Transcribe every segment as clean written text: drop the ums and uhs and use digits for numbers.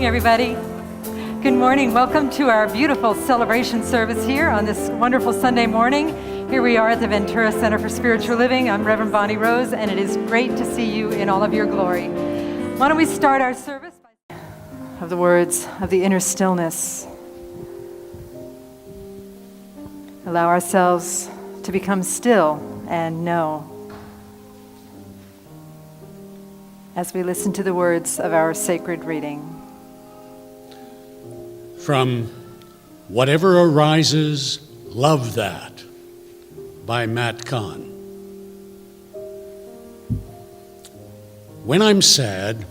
morning, everybody. Good morning. Welcome to our beautiful celebration service here on this wonderful Sunday morning. Here we are at the Ventura Center for Spiritual Living. I'm Reverend Bonnie Rose, and it is great to see you in all of your glory. Why don't we start our service by of the words of the inner stillness. Allow ourselves to become still and know as we listen to the words of our sacred reading. From Whatever Arises, Love That by Matt Kahn. When I'm sad,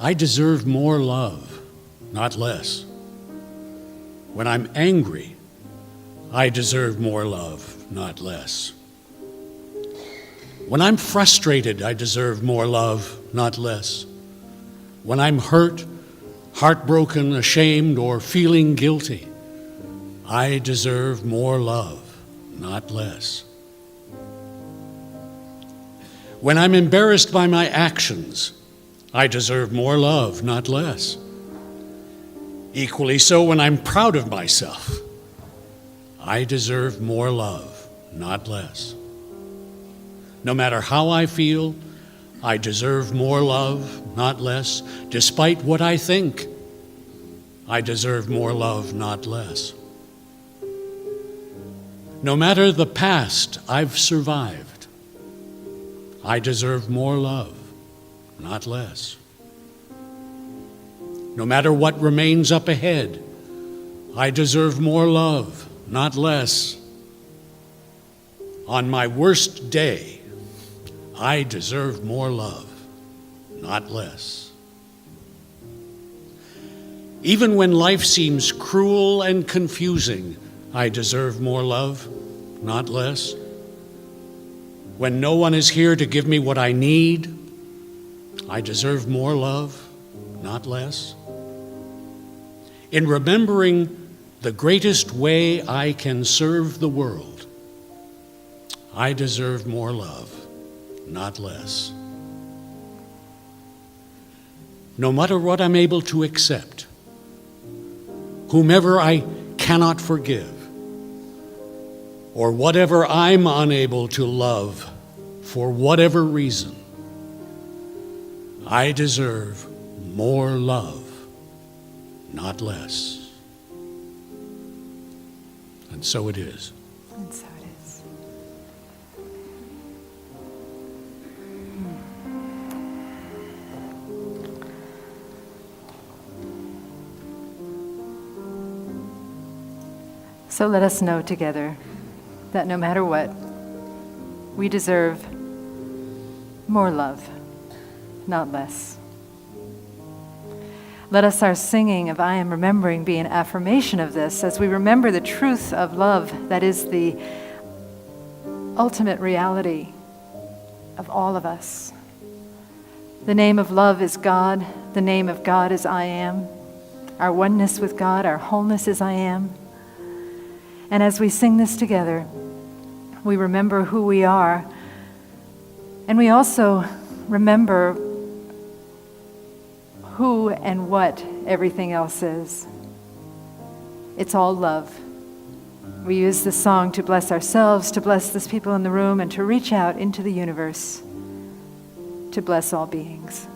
I deserve more love, not less. When I'm angry, I deserve more love, not less. When I'm frustrated, I deserve more love, not less. When I'm hurt, heartbroken, ashamed, or feeling guilty, I deserve more love, not less. When I'm embarrassed by my actions, I deserve more love, not less. Equally so, when I'm proud of myself, I deserve more love, not less. No matter how I feel, I deserve more love, not less. Despite what I think, I deserve more love, not less. No matter the past I've survived, I deserve more love, not less. No matter what remains up ahead, I deserve more love, not less. On my worst day, I deserve more love, not less. Even when life seems cruel and confusing, I deserve more love, not less. When no one is here to give me what I need, I deserve more love, not less. In remembering the greatest way I can serve the world, I deserve more love, not less. No matter what I'm able to accept, whomever I cannot forgive, or whatever I'm unable to love for whatever reason, I deserve more love, not less. And so it is. And so it is. So let us know together that no matter what, we deserve more love, not less. Let us our singing of I Am Remembering be an affirmation of this as we remember the truth of love that is the ultimate reality of all of us. The name of love is God. The name of God is I Am. Our oneness with God, our wholeness is I Am. And as we sing this together, we remember who we are, and we also remember who and what everything else is. It's all love. We use this song to bless ourselves, to bless these people in the room, and to reach out into the universe to bless all beings.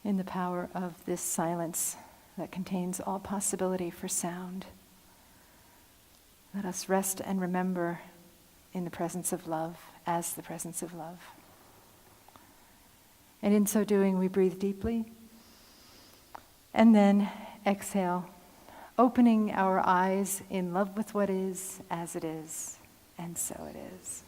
in the power of this silence that contains all possibility for sound. Let us rest and remember in the presence of love, as the presence of love. And in so doing, we breathe deeply, and then exhale, opening our eyes in love with what is, as it is, and so it is.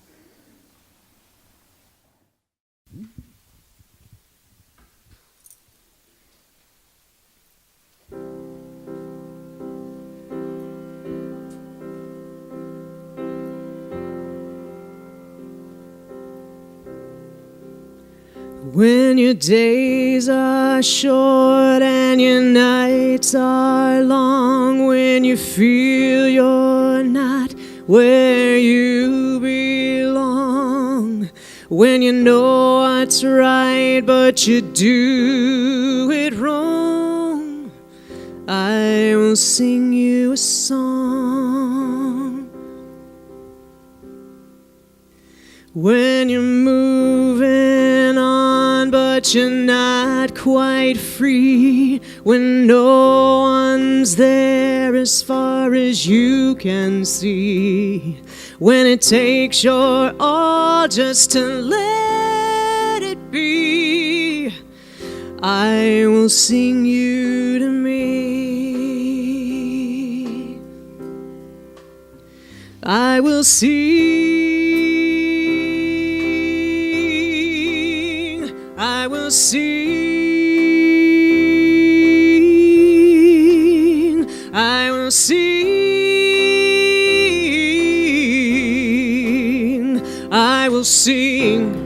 When your days are short and your nights are long, when you feel you're not where you belong, when you know what's right but you do it wrong, I will sing you a song. When you're moving on but you're not quite free, when no one's there as far as you can see, when it takes your all just to let it be, I will sing you to me. I will sing, I will sing, I will sing, I will sing.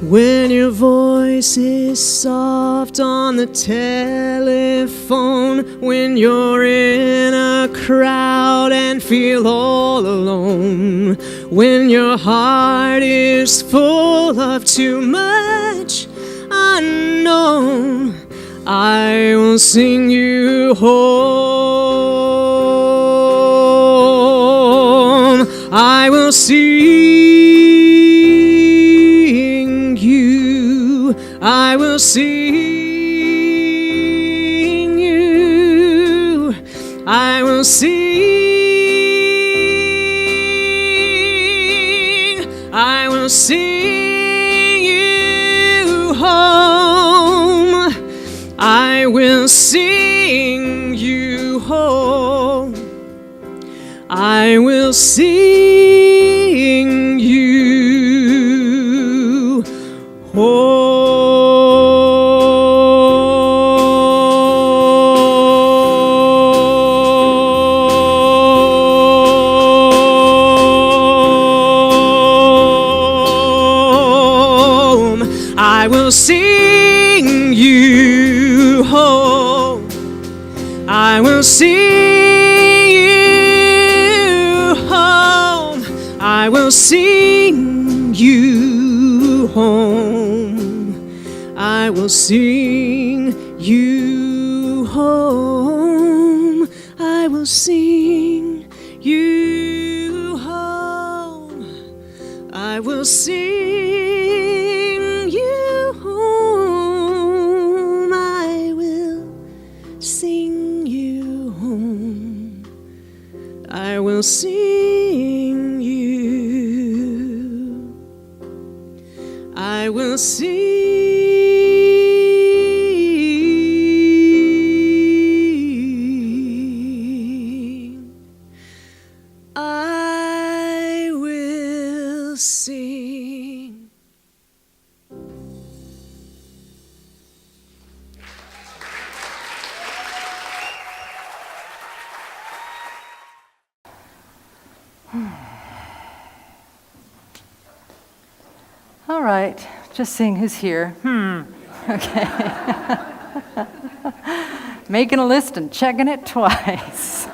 When your voice is soft on the telephone, when you're in a crowd and feel all alone, when your heart is full of too much unknown, I will sing you home. I will sing you, I will sing you, I will sing, I will sing you home. I will sing you home. I will sing you home. I will sing you home. I will sing you home. I will sing you home. I will sing you home. I will sing you home. I will sing you home. I will sing you home. I will sing you. I will sing. I will sing. All right, just seeing who's here. Okay. Making a list and checking it twice.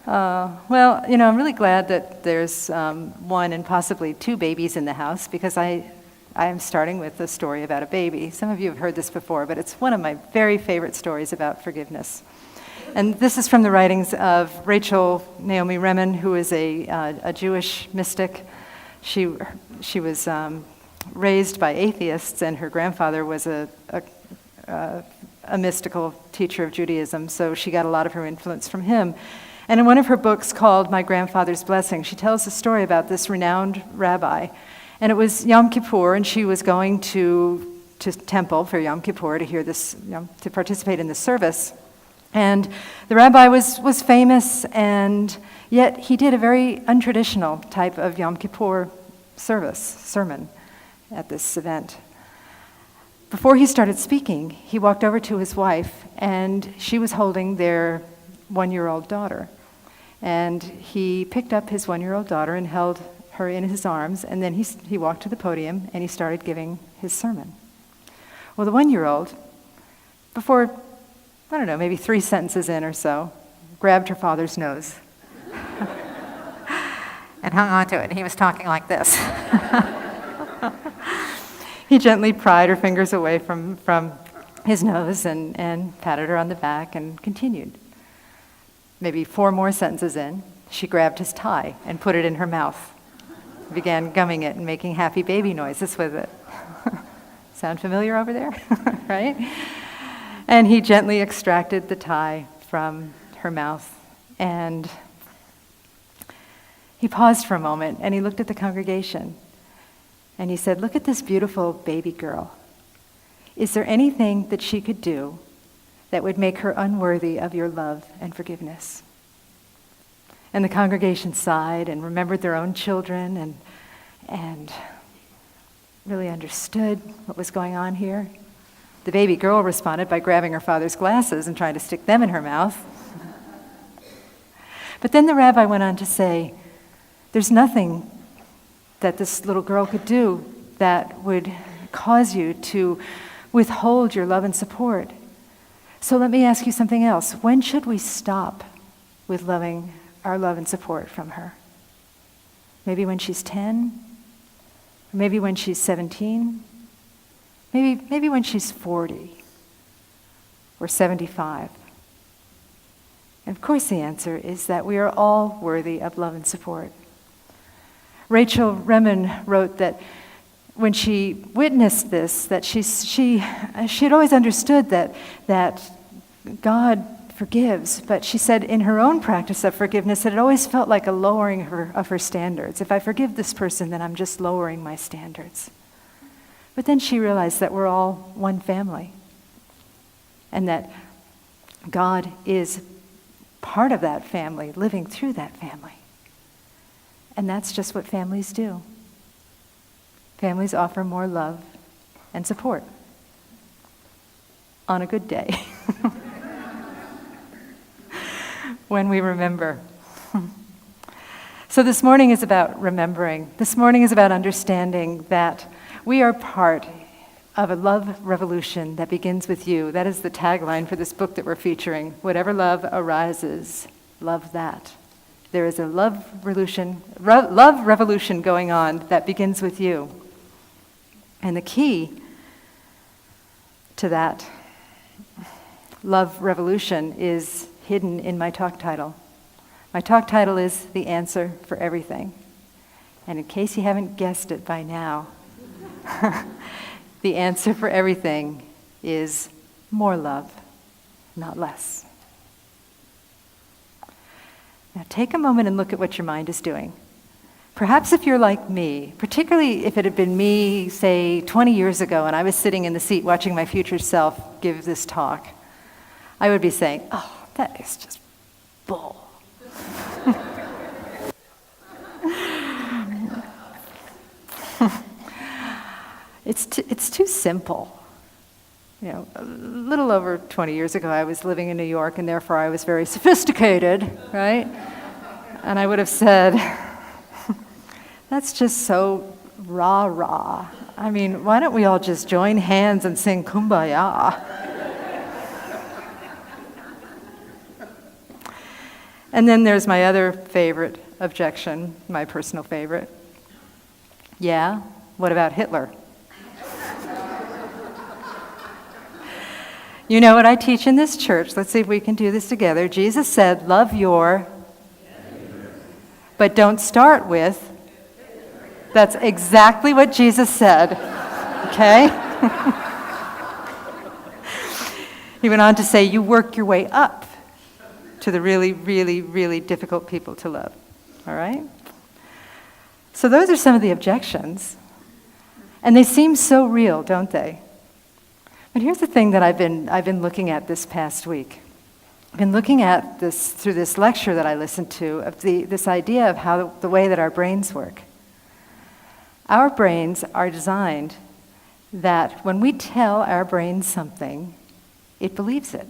Well, I'm really glad that there's one and possibly two babies in the house, because I am starting with a story about a baby. Some of you have heard this before, but it's one of my very favorite stories about forgiveness. And this is from the writings of Rachel Naomi Remen, who is a Jewish mystic. She was raised by atheists, and her grandfather was a mystical teacher of Judaism, so she got a lot of her influence from him. And in one of her books called My Grandfather's Blessing, she tells a story about this renowned rabbi. And it was Yom Kippur, and she was going to temple for Yom Kippur to hear this, to participate in the service. And the rabbi was famous, and yet he did a very untraditional type of Yom Kippur sermon at this event. Before he started speaking, he walked over to his wife, and she was holding their 1-year-old daughter. And he picked up his 1-year-old daughter and held her in his arms, and then he walked to the podium and he started giving his sermon. Well, the 1-year-old, before, I don't know, maybe 3 sentences in or so, grabbed her father's nose and hung on to it. And he was talking like this. He gently pried her fingers away from his nose and patted her on the back and continued. Maybe 4 more sentences in, she grabbed his tie and put it in her mouth, began gumming it and making happy baby noises with it. Sound familiar over there? Right? And he gently extracted the tie from her mouth, and he paused for a moment and he looked at the congregation and he said, "Look at this beautiful baby girl. Is there anything that she could do that would make her unworthy of your love and forgiveness?" And the congregation sighed and remembered their own children and really understood what was going on here. The baby girl responded by grabbing her father's glasses and trying to stick them in her mouth. But then the rabbi went on to say, there's nothing that this little girl could do that would cause you to withhold your love and support. So let me ask you something else. When should we stop with loving our love and support from her? Maybe when she's 10? Or maybe when she's 17? Maybe when she's 40 or 75? And of course the answer is that we are all worthy of love and support. Rachel Remen wrote that when she witnessed this, that she had always understood that God forgives, but she said in her own practice of forgiveness that it always felt like a lowering of her standards. If I forgive this person, then I'm just lowering my standards. But then she realized that we're all one family, and that God is part of that family, living through that family. And that's just what families do. Families offer more love and support on a good day when we remember. So this morning is about remembering. This morning is about understanding that we are part of a love revolution that begins with you. That is the tagline for this book that we're featuring. Whatever love arises, love that. There is a love revolution going on that begins with you. And the key to that love revolution is hidden in my talk title. My talk title is The Answer for Everything. And in case you haven't guessed it by now, the answer for everything is more love, not less. Now take a moment and look at what your mind is doing. Perhaps if you're like me, particularly if it had been me, say, 20 years ago, and I was sitting in the seat watching my future self give this talk, I would be saying, oh, that is just bull. It's too simple. You know, a little over 20 years ago, I was living in New York, and therefore I was very sophisticated, right? And I would have said, that's just so rah-rah. I mean, why don't we all just join hands and sing Kumbaya? And then there's my other favorite objection, my personal favorite. Yeah, what about Hitler? You know what I teach in this church. Let's see if we can do this together. Jesus said, love your, but don't start with. That's exactly what Jesus said, okay? He went on to say, you work your way up to the really, really, really difficult people to love, all right? So those are some of the objections. And they seem so real, don't they? But here's the thing that I've been looking at this past week. I've been looking at this through this lecture that I listened to of this idea of how the way that our brains work. Our brains are designed that when we tell our brain something, it believes it.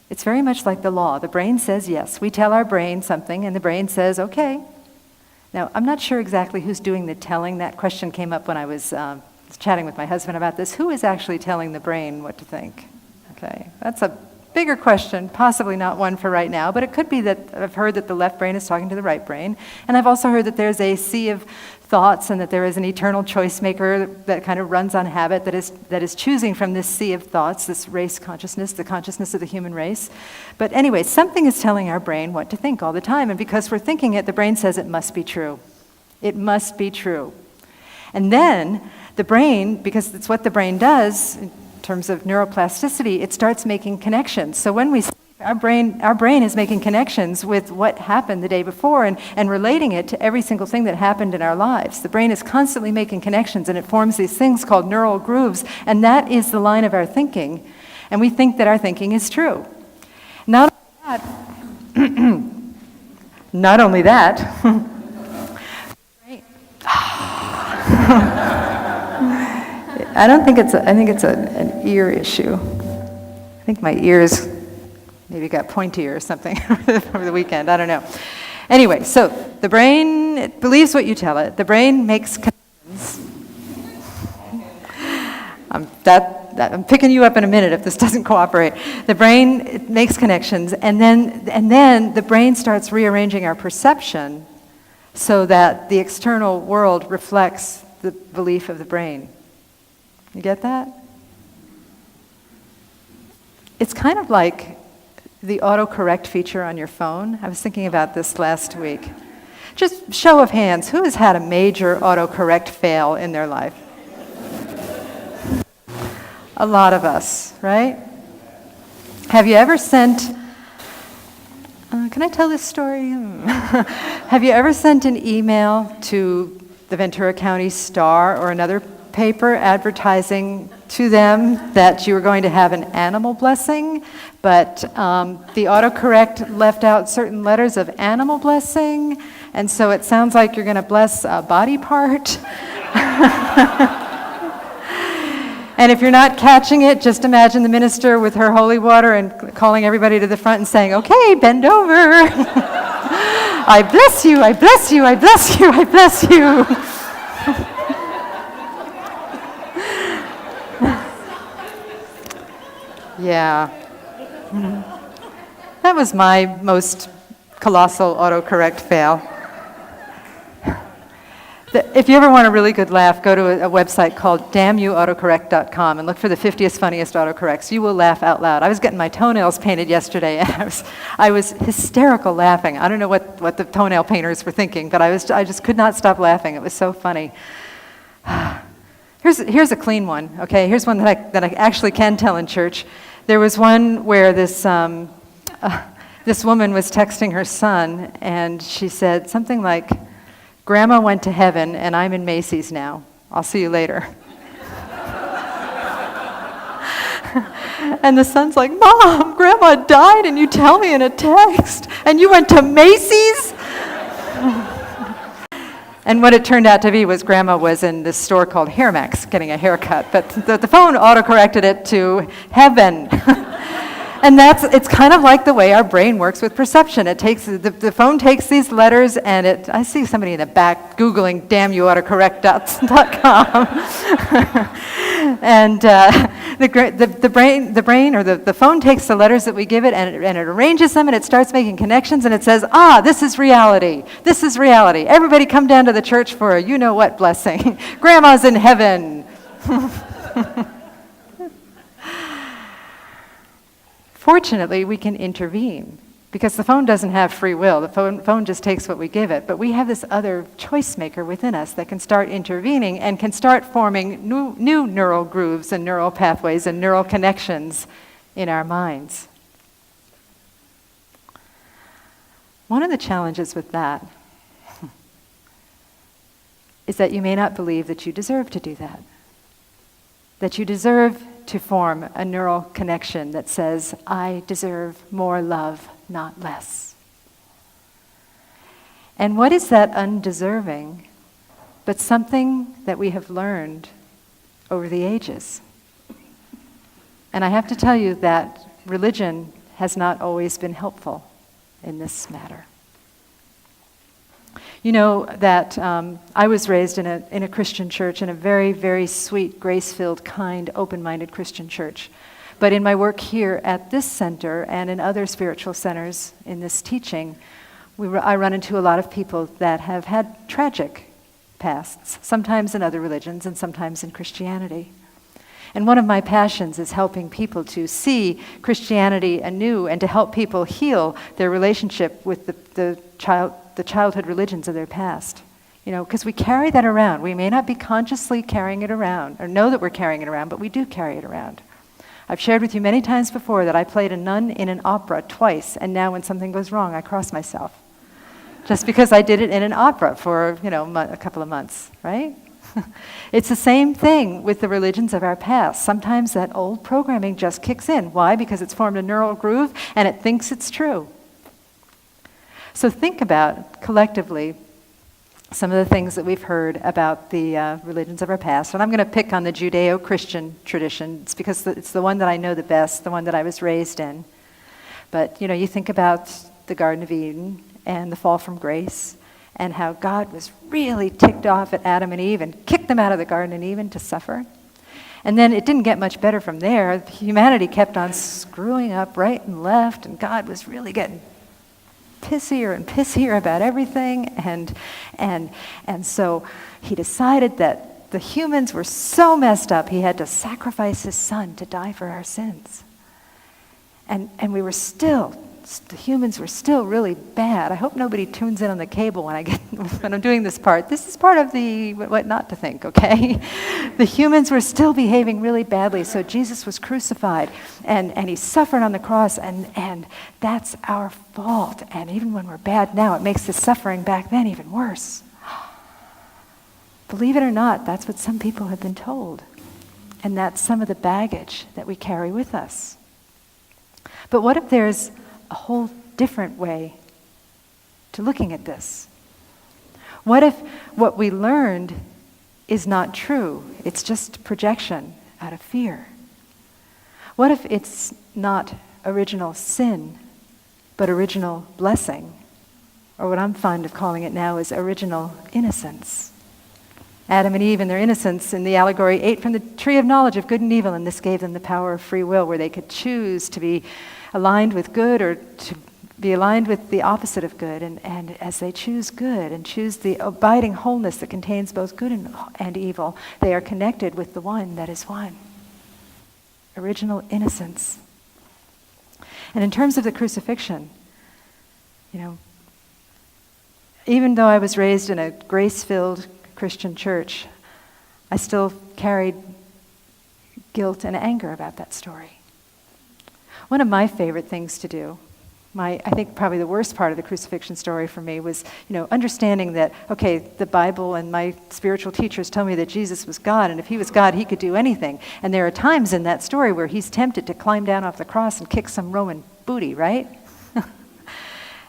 It's very much like the law. The brain says yes. We tell our brain something, and the brain says, okay. Now, I'm not sure exactly who's doing the telling. That question came up when I was chatting with my husband about this. Who is actually telling the brain what to think? Okay, that's a bigger question, possibly not one for right now, but it could be that I've heard that the left brain is talking to the right brain, and I've also heard that there's a sea of thoughts and that there is an eternal choice maker that kind of runs on habit that is choosing from this sea of thoughts, this race consciousness, the consciousness of the human race. But anyway, something is telling our brain what to think all the time, and because we're thinking it, the brain says it must be true. It must be true. And then the brain, because it's what the brain does in terms of neuroplasticity, it starts making connections. So when we sleep, our brain is making connections with what happened the day before and relating it to every single thing that happened in our lives. The brain is constantly making connections, and it forms these things called neural grooves, and that is the line of our thinking. And we think that our thinking is true. Not only that, I think it's an ear issue. I think my ears maybe got pointy or something over the weekend. I don't know. Anyway, so the brain, it believes what you tell it. The brain makes connections. I'm picking you up in a minute if this doesn't cooperate. The brain it makes connections, and then the brain starts rearranging our perception so that the external world reflects the belief of the brain. You get that? It's kind of like the autocorrect feature on your phone. I was thinking about this last week. Just show of hands, who has had a major autocorrect fail in their life? A lot of us, right? Have you ever sent, can I tell this story? Have you ever sent an email to the Ventura County Star or another paper advertising to them that you were going to have an animal blessing, but the autocorrect left out certain letters of animal blessing, and so it sounds like you're going to bless a body part? And if you're not catching it, just imagine the minister with her holy water and calling everybody to the front and saying, okay, bend over. I bless you, I bless you, I bless you, I bless you. Yeah. That was my most colossal autocorrect fail. If you ever want a really good laugh, go to a website called damnyouautocorrect.com and look for the 50th funniest autocorrects. You will laugh out loud. I was getting my toenails painted yesterday, and I was hysterical laughing. I don't know what the toenail painters were thinking, but I just could not stop laughing. It was so funny. Here's a clean one, okay? Here's one that I actually can tell in church. There was one where this woman was texting her son, and she said something like, Grandma went to heaven, and I'm in Macy's now. I'll see you later. And the son's like, Mom, Grandma died, and you tell me in a text, and you went to Macy's? And what it turned out to be was Grandma was in this store called Hair Max getting a haircut, but the phone autocorrected it to heaven. And it's kind of like the way our brain works with perception. It takes the phone takes these letters, and I see somebody in the back Googling damnyouautocorrect.com. And the phone takes the letters that we give it, and it arranges them, and it starts making connections, and it says, this is reality. This is reality. Everybody come down to the church for a you-know-what blessing. Grandma's in heaven. Fortunately, we can intervene because the phone doesn't have free will. The phone just takes what we give it. But we have this other choice maker within us that can start intervening and can start forming new neural grooves and neural pathways and neural connections in our minds. One of the challenges with that is that you may not believe that you deserve to do that you deserve to form a neural connection that says, I deserve more love, not less. And what is that undeserving but something that we have learned over the ages? And I have to tell you that religion has not always been helpful in this matter. You know that I was raised in a Christian church, in a very, very sweet, grace-filled, kind, open-minded Christian church. But in my work here at this center and in other spiritual centers in this teaching, I run into a lot of people that have had tragic pasts, sometimes in other religions and sometimes in Christianity. And one of my passions is helping people to see Christianity anew and to help people heal their relationship with the childhood religions of their past. You know, because we carry that around. We may not be consciously carrying it around or know that we're carrying it around, but we do carry it around. I've shared with you many times before that I played a nun in an opera twice, and now when something goes wrong, I cross myself. Just because I did it in an opera for, a couple of months, right? It's the same thing with the religions of our past. Sometimes that old programming just kicks in. Why? Because it's formed a neural groove and it thinks it's true. So think about, collectively, some of the things that we've heard about the religions of our past. And I'm going to pick on the Judeo-Christian tradition. It's because it's the one that I know the best, the one that I was raised in. But, you think about the Garden of Eden and the fall from grace, and how God was really ticked off at Adam and Eve and kicked them out of the Garden of Eden to suffer. And then it didn't get much better from there. Humanity kept on screwing up right and left, and God was really getting pissier and pissier about everything. And so he decided that the humans were so messed up, he had to sacrifice his son to die for our sins. And the humans were still really bad. I hope nobody tunes in on the cable when I'm doing this part. This is part of the what not to think, okay? The humans were still behaving really badly, so Jesus was crucified, and he suffered on the cross, and that's our fault. And even when we're bad now, it makes the suffering back then even worse. Believe it or not, that's what some people have been told. And that's some of the baggage that we carry with us. But what if there's a whole different way to looking at this? What if what we learned is not true? It's just projection out of fear. What if it's not original sin, but original blessing? Or what I'm fond of calling it now is original innocence. Adam and Eve in their innocence in the allegory ate from the tree of knowledge of good and evil, and this gave them the power of free will where they could choose to be aligned with good or to be aligned with the opposite of good. And as they choose good and choose the abiding wholeness that contains both good and evil, they are connected with the one that is one. Original innocence. And in terms of the crucifixion, even though I was raised in a grace-filled Christian church, I still carried guilt and anger about that story. One of my favorite things to do, I think probably the worst part of the crucifixion story for me was, understanding that, okay, the Bible and my spiritual teachers tell me that Jesus was God, and if he was God, he could do anything. And there are times in that story where he's tempted to climb down off the cross and kick some Roman booty, right?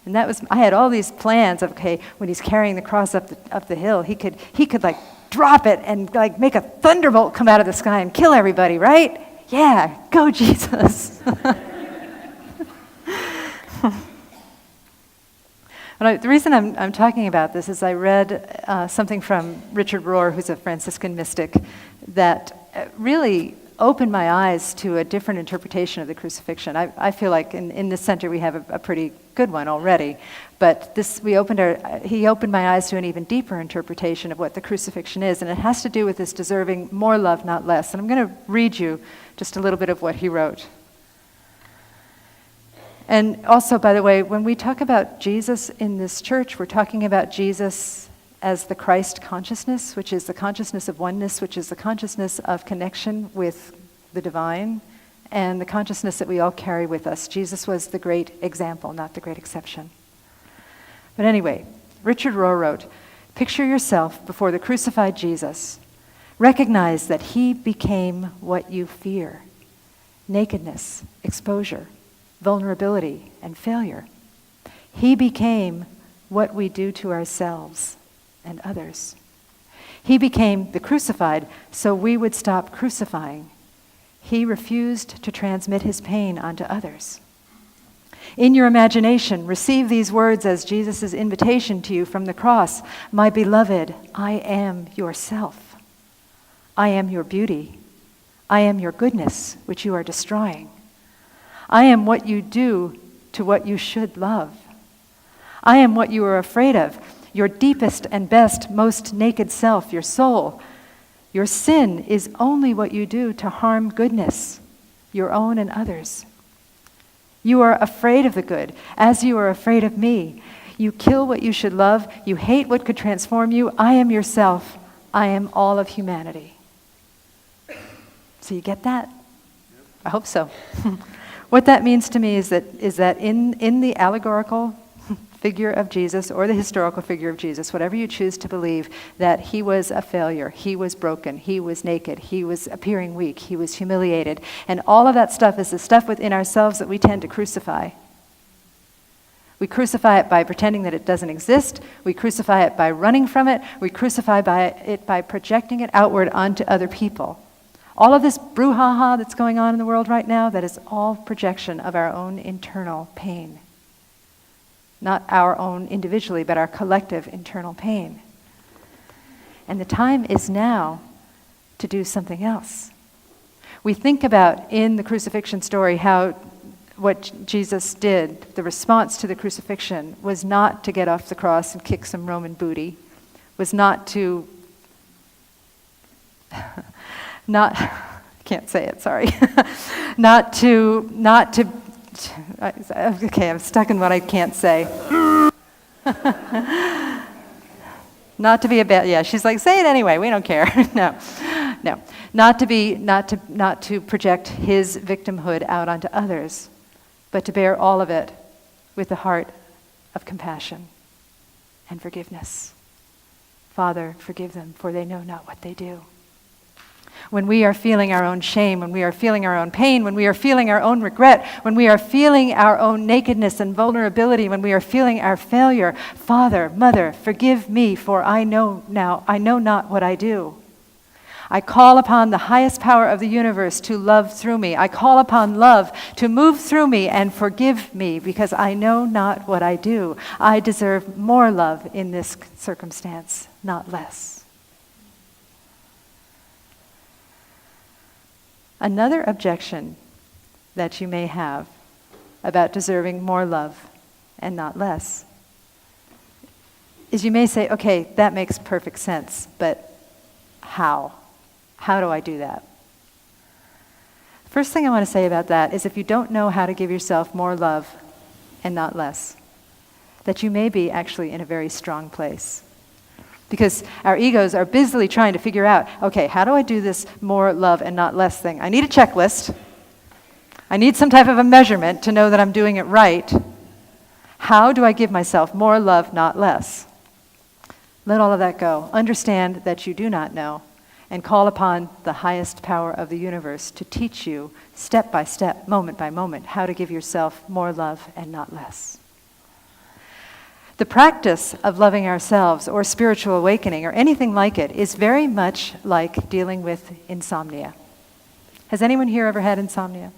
And I had all these plans of, okay, when he's carrying the cross up the hill, he could like drop it and like make a thunderbolt come out of the sky and kill everybody, right? Yeah, go Jesus. The reason I'm talking about this is I read something from Richard Rohr, who's a Franciscan mystic, that really opened my eyes to a different interpretation of the crucifixion. I feel like in this center we have a pretty good one already, but he opened my eyes to an even deeper interpretation of what the crucifixion is, and it has to do with this deserving more love, not less. And I'm going to read you just a little bit of what he wrote. And also, by the way, when we talk about Jesus in this church, we're talking about Jesus as the Christ consciousness, which is the consciousness of oneness, which is the consciousness of connection with the divine, and the consciousness that we all carry with us. Jesus was the great example, not the great exception. But anyway, Richard Rohr wrote, "Picture yourself before the crucified Jesus. Recognize that he became what you fear: nakedness, exposure, vulnerability, and failure. He became what we do to ourselves and others. He became the crucified so we would stop crucifying. He refused to transmit his pain onto others. In your imagination, receive these words as Jesus' invitation to you from the cross: My beloved, I am yourself. I am your beauty. I am your goodness, which you are destroying. I am what you do to what you should love. I am what you are afraid of, your deepest and best, most naked self, your soul. Your sin is only what you do to harm goodness, your own and others. You are afraid of the good, as you are afraid of me. You kill what you should love. You hate what could transform you. I am yourself. I am all of humanity." So you get that? I hope so. What that means to me is that in the allegorical figure of Jesus, or the historical figure of Jesus, whatever you choose to believe, that he was a failure, he was broken, he was naked, he was appearing weak, he was humiliated, and all of that stuff is the stuff within ourselves that we tend to crucify. We crucify it by pretending that it doesn't exist. We crucify it by running from it. We crucify it by projecting it outward onto other people. All of this brouhaha that's going on in the world right now, that is all projection of our own internal pain. Not our own individually, but our collective internal pain. And the time is now to do something else. We think about in the crucifixion story how what Jesus did, the response to the crucifixion, was not to get off the cross and kick some Roman booty, was not to can't say it, sorry. Okay, I'm stuck in what I can't say. Not to be a bad, yeah, she's like, say it anyway, we don't care. No. Not to project his victimhood out onto others, but to bear all of it with the heart of compassion and forgiveness. Father, forgive them, for they know not what they do. When we are feeling our own shame, when we are feeling our own pain, when we are feeling our own regret, when we are feeling our own nakedness and vulnerability, when we are feeling our failure, Father, Mother, forgive me, for I know not what I do. I call upon the highest power of the universe to love through me. I call upon love to move through me and forgive me, because I know not what I do. I deserve more love in this circumstance, not less. Another objection that you may have about deserving more love and not less is you may say, okay, that makes perfect sense, but how? How do I do that? First thing I want to say about that is, if you don't know how to give yourself more love and not less, that you may be actually in a very strong place. Because our egos are busily trying to figure out, okay, how do I do this more love and not less thing? I need a checklist. I need some type of a measurement to know that I'm doing it right. How do I give myself more love, not less? Let all of that go. Understand that you do not know, and call upon the highest power of the universe to teach you step by step, moment by moment, how to give yourself more love and not less. The practice of loving ourselves, or spiritual awakening, or anything like it, is very much like dealing with insomnia. Has anyone here ever had insomnia?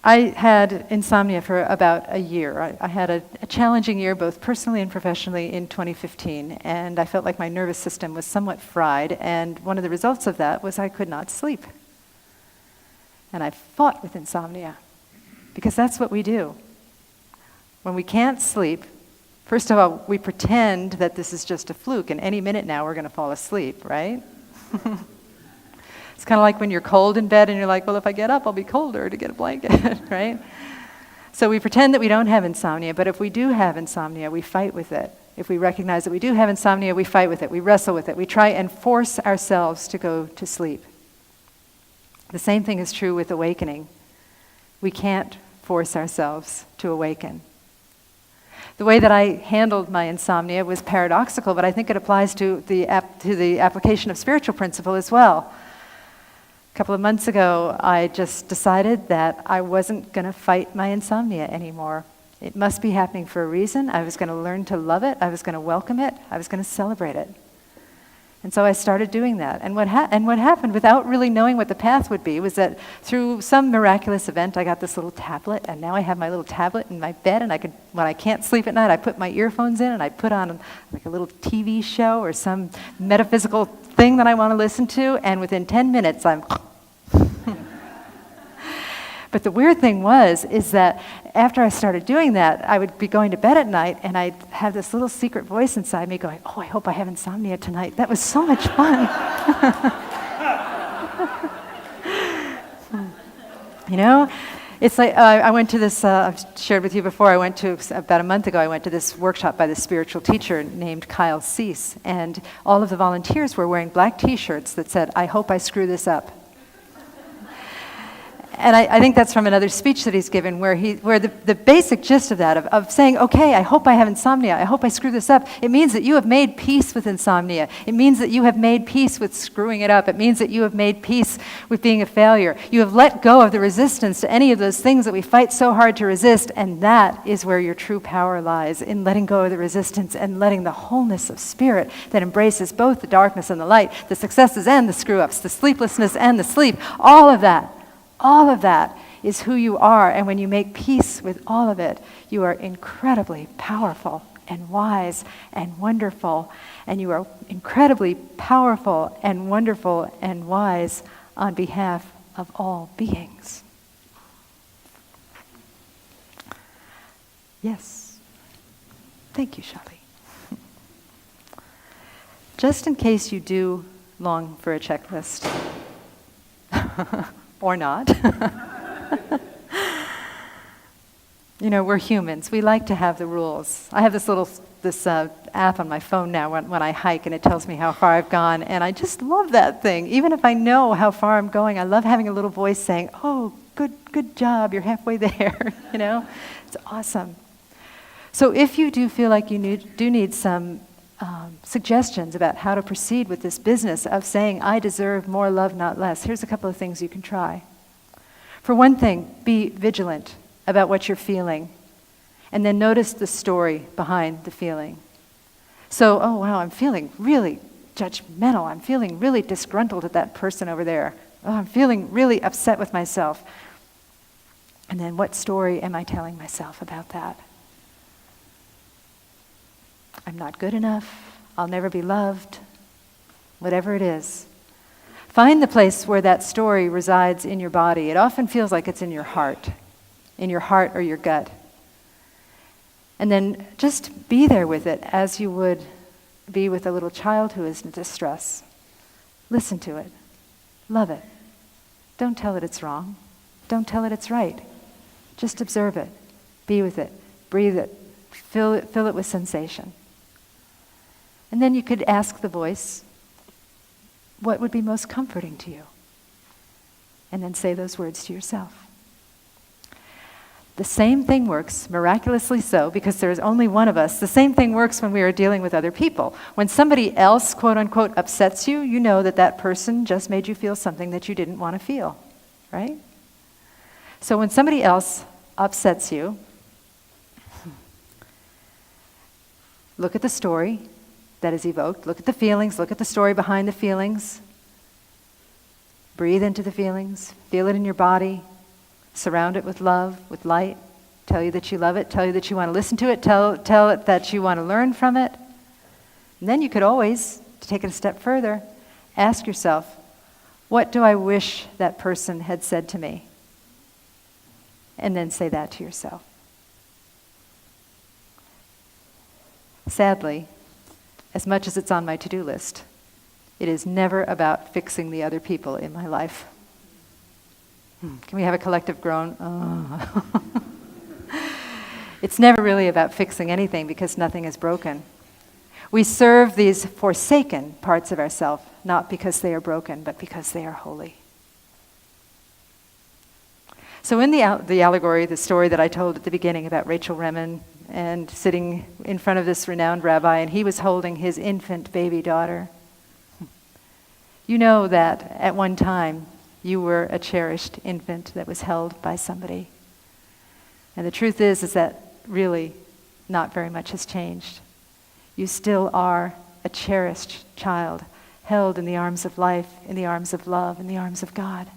I had insomnia for about a year. I had a challenging year, both personally and professionally, in 2015, and I felt like my nervous system was somewhat fried, and one of the results of that was I could not sleep. And I fought with insomnia. Because that's what we do. When we can't sleep, first of all, we pretend that this is just a fluke, and any minute now we're going to fall asleep, right? It's kind of like when you're cold in bed and you're like, well, if I get up, I'll be colder to get a blanket, right? So we pretend that we don't have insomnia, but if we do have insomnia, we fight with it. If we recognize that we do have insomnia, we fight with it, we wrestle with it, we try and force ourselves to go to sleep. The same thing is true with awakening. We can't force ourselves to awaken. The way that I handled my insomnia was paradoxical, but I think it applies to the application of spiritual principle as well. A couple of months ago, I just decided that I wasn't going to fight my insomnia anymore. It must be happening for a reason. I was going to learn to love it. I was going to welcome it. I was going to celebrate it. And so I started doing that. And what happened, without really knowing what the path would be, was that through some miraculous event, I got this little tablet, and now I have my little tablet in my bed, and when I can't sleep at night, I put my earphones in, and I put on like a little TV show or some metaphysical thing that I want to listen to, and within 10 minutes, I'm... But the weird thing is that after I started doing that, I would be going to bed at night, and I'd have this little secret voice inside me going, oh, I hope I have insomnia tonight. That was so much fun. You know? It's like, I went to this, I've shared with you before, about a month ago, I went to this workshop by this spiritual teacher named Kyle Cease, and all of the volunteers were wearing black t-shirts that said, I hope I screw this up. And I think that's from another speech that he's given where the basic gist of that, of saying, okay, I hope I have insomnia, I hope I screw this up, it means that you have made peace with insomnia. It means that you have made peace with screwing it up. It means that you have made peace with being a failure. You have let go of the resistance to any of those things that we fight so hard to resist, and that is where your true power lies, in letting go of the resistance and letting the wholeness of spirit that embraces both the darkness and the light, the successes and the screw-ups, the sleeplessness and the sleep, all of that is who you are, and when you make peace with all of it, you are incredibly powerful and wise and wonderful, and you are incredibly powerful and wonderful and wise on behalf of all beings. Yes. Thank you, Shali. Just in case you do long for a checklist, or not. You know, we're humans. We like to have the rules. I have this app on my phone now when I hike, and it tells me how far I've gone, and I just love that thing. Even if I know how far I'm going, I love having a little voice saying, oh, good job, you're halfway there, you know? It's awesome. So if you do feel like you do need some suggestions about how to proceed with this business of saying, I deserve more love, not less, here's a couple of things you can try. For one thing, be vigilant about what you're feeling, and then notice the story behind the feeling. So, oh wow, I'm feeling really judgmental. I'm feeling really disgruntled at that person over there. Oh, I'm feeling really upset with myself. And then what story am I telling myself about that? I'm not good enough, I'll never be loved, whatever it is. Find the place where that story resides in your body. It often feels like it's in your heart or your gut. And then just be there with it as you would be with a little child who is in distress. Listen to it. Love it. Don't tell it it's wrong. Don't tell it it's right. Just observe it. Be with it. Breathe it. Fill it with sensation. And then you could ask the voice, what would be most comforting to you? And then say those words to yourself. The same thing works, miraculously so, because there is only one of us. The same thing works when we are dealing with other people. When somebody else, quote unquote, upsets you, you know that that person just made you feel something that you didn't want to feel, right? So when somebody else upsets you, look at the story that is evoked. Look at the feelings. Look at the story behind the feelings. Breathe into the feelings. Feel it in your body. Surround it with love, with light. Tell you that you love it. Tell you that you want to listen to it. Tell it that you want to learn from it. And then you could always, to take it a step further, ask yourself, what do I wish that person had said to me? And then say that to yourself. Sadly, as much as it's on my to-do list, It is never about fixing the other people in my life. Can we have a collective groan? Oh. It's never really about fixing anything because nothing is broken. We serve these forsaken parts of ourselves, not because they are broken, but because they are holy. So in the allegory, the story that I told at the beginning about Rachel Remen and sitting in front of this renowned rabbi, and he was holding his infant baby daughter, you know that at one time you were a cherished infant that was held by somebody. And the truth is that really not very much has changed. You still are a cherished child, held in the arms of life, in the arms of love, in the arms of God.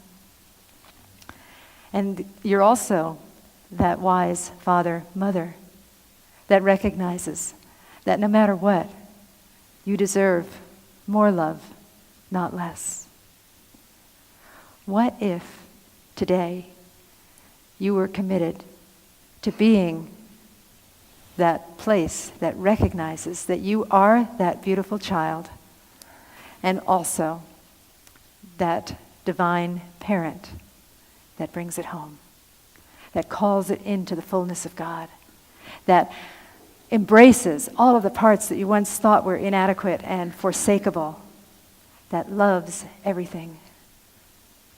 And you're also that wise father, mother, that recognizes that no matter what, you deserve more love, not less. What if today you were committed to being that place that recognizes that you are that beautiful child and also that divine parent that brings it home, that calls it into the fullness of God, that embraces all of the parts that you once thought were inadequate and forsakable, that loves everything,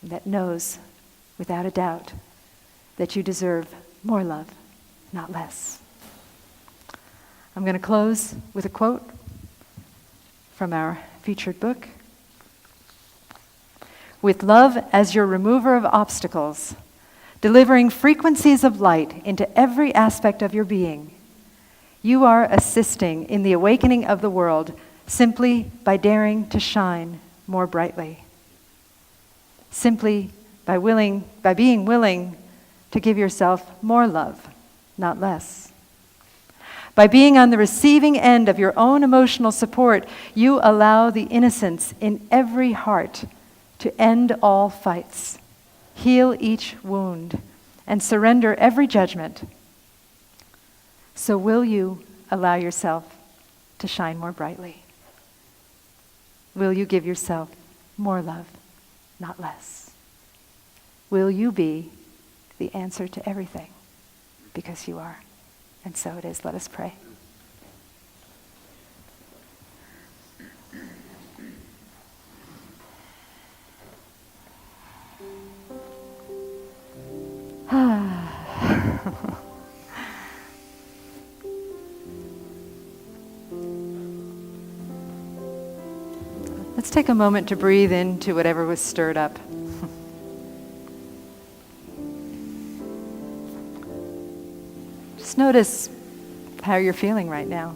that knows without a doubt that you deserve more love, not less. I'm going to close with a quote from our featured book. With love as your remover of obstacles, delivering frequencies of light into every aspect of your being, you are assisting in the awakening of the world simply by daring to shine more brightly. Simply by being willing to give yourself more love, not less. By being on the receiving end of your own emotional support, you allow the innocence in every heart to end all fights, heal each wound, and surrender every judgment. So will you allow yourself to shine more brightly? Will you give yourself more love, not less? Will you be the answer to everything? Because you are. And so it is. Let us pray. Let's take a moment to breathe into whatever was stirred up. Just notice how you're feeling right now.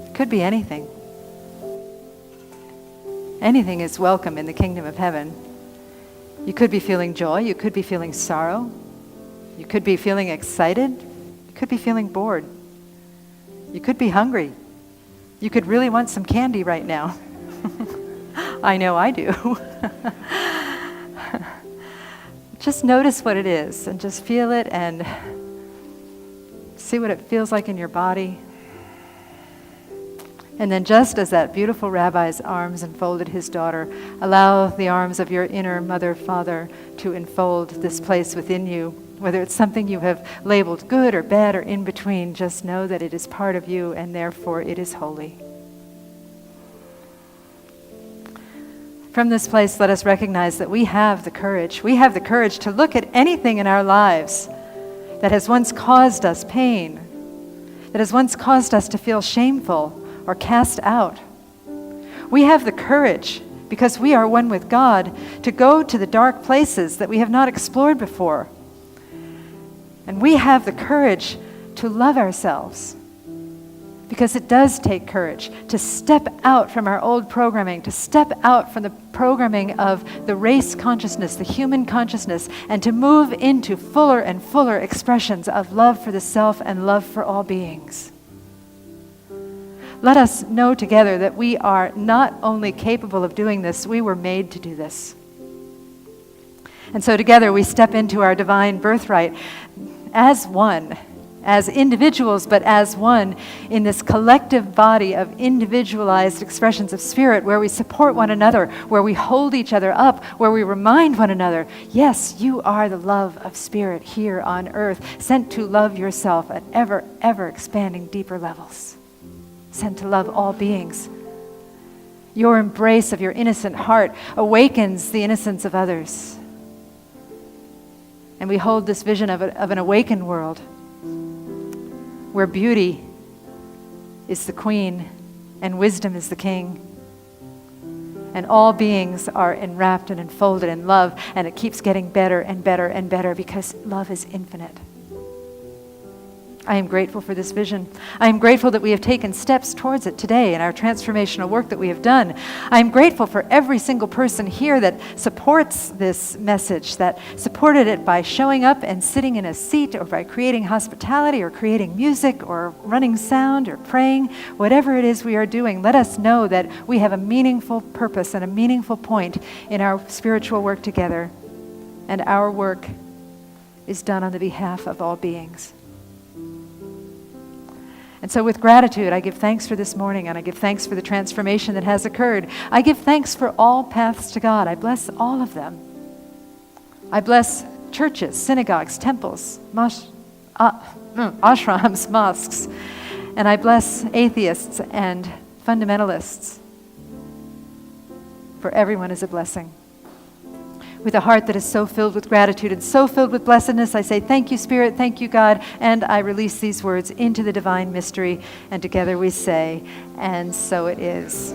It could be anything. Anything is welcome in the kingdom of heaven. You could be feeling joy. You could be feeling sorrow. You could be feeling excited. You could be feeling bored. You could be hungry. You could really want some candy right now. I know I do. Just notice what it is and just feel it and see what it feels like in your body. And then just as that beautiful rabbi's arms enfolded his daughter, allow the arms of your inner mother, father to enfold this place within you. Whether it's something you have labeled good or bad or in between, just know that it is part of you and therefore it is holy. From this place, let us recognize that we have the courage. We have the courage to look at anything in our lives that has once caused us pain, that has once caused us to feel shameful or cast out. We have the courage, because we are one with God, to go to the dark places that we have not explored before. And we have the courage to love ourselves, because it does take courage to step out from our old programming, to step out from the programming of the race consciousness, the human consciousness, and to move into fuller and fuller expressions of love for the self and love for all beings. Let us know together that we are not only capable of doing this, we were made to do this. And so together we step into our divine birthright as one, as individuals, but as one in this collective body of individualized expressions of spirit where we support one another, where we hold each other up, where we remind one another, yes, you are the love of spirit here on earth, sent to love yourself at ever, ever expanding deeper levels, sent to love all beings. Your embrace of your innocent heart awakens the innocence of others. And we hold this vision of an awakened world where beauty is the queen and wisdom is the king. And all beings are enwrapped and enfolded in love, and it keeps getting better and better and better because love is infinite. I am grateful for this vision. I am grateful that we have taken steps towards it today in our transformational work that we have done. I am grateful for every single person here that supports this message, that supported it by showing up and sitting in a seat, or by creating hospitality, or creating music, or running sound, or praying. Whatever it is we are doing, let us know that we have a meaningful purpose and a meaningful point in our spiritual work together. And our work is done on the behalf of all beings. And so with gratitude, I give thanks for this morning, and I give thanks for the transformation that has occurred. I give thanks for all paths to God. I bless all of them. I bless churches, synagogues, temples, ashrams, mosques, and I bless atheists and fundamentalists. For everyone is a blessing. With a heart that is so filled with gratitude and so filled with blessedness, I say, thank you, Spirit, thank you, God, and I release these words into the divine mystery, and together we say, and so it is.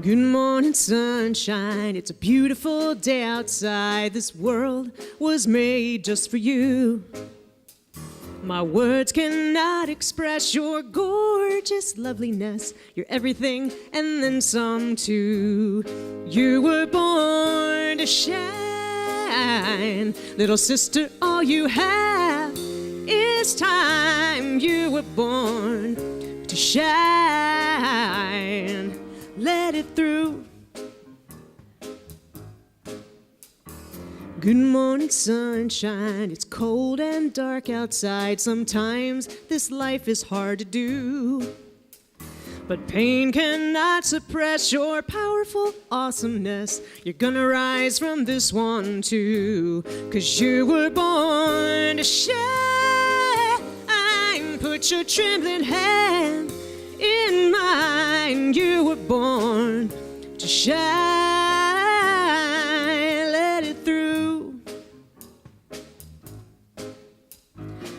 Good morning, sunshine. It's a beautiful day outside. This world was made just for you. My words cannot express your gorgeous loveliness. You're everything and then some too. You were born to shine. Little sister, all you have is time. You were born to shine. Let it through. Good morning, sunshine. It's cold and dark outside. Sometimes this life is hard to do. But pain cannot suppress your powerful awesomeness. You're gonna rise from this one too. 'Cause you were born to shine. Put your trembling hand in mine. You were born to shine.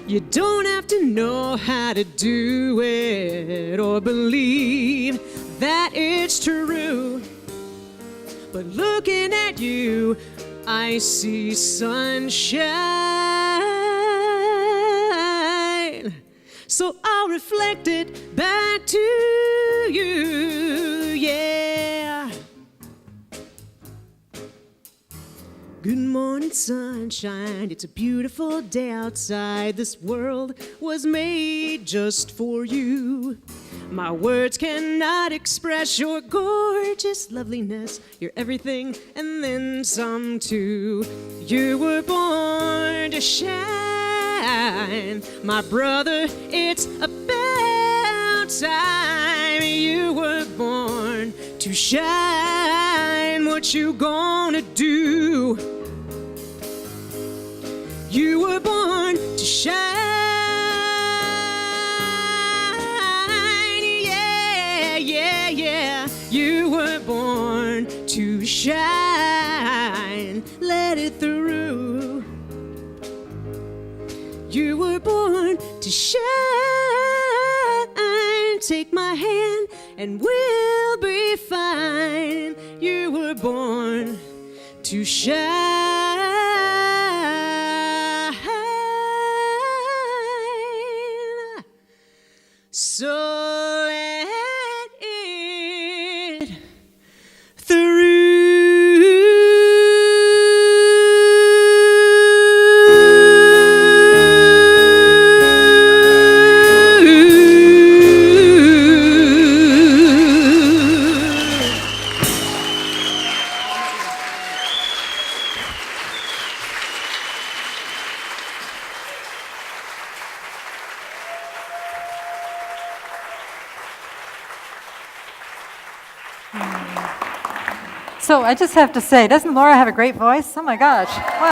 You don't have to know how to do it or believe that it's true. But looking at you, I see sunshine. So I'll reflect it back to you, yeah. Good morning, sunshine. It's a beautiful day outside. This world was made just for you. My words cannot express your gorgeous loveliness. You're everything and then some too. You were born to shine. My brother, it's about time. You were born to shine. What you gonna do? You were born to shine, yeah, yeah, yeah. You were born to shine, let it through. You were born to shine. Take my hand and we'll be fine. You were born to shine. So let it through. So I just have to say, doesn't Laura have a great voice? Oh my gosh. Wow.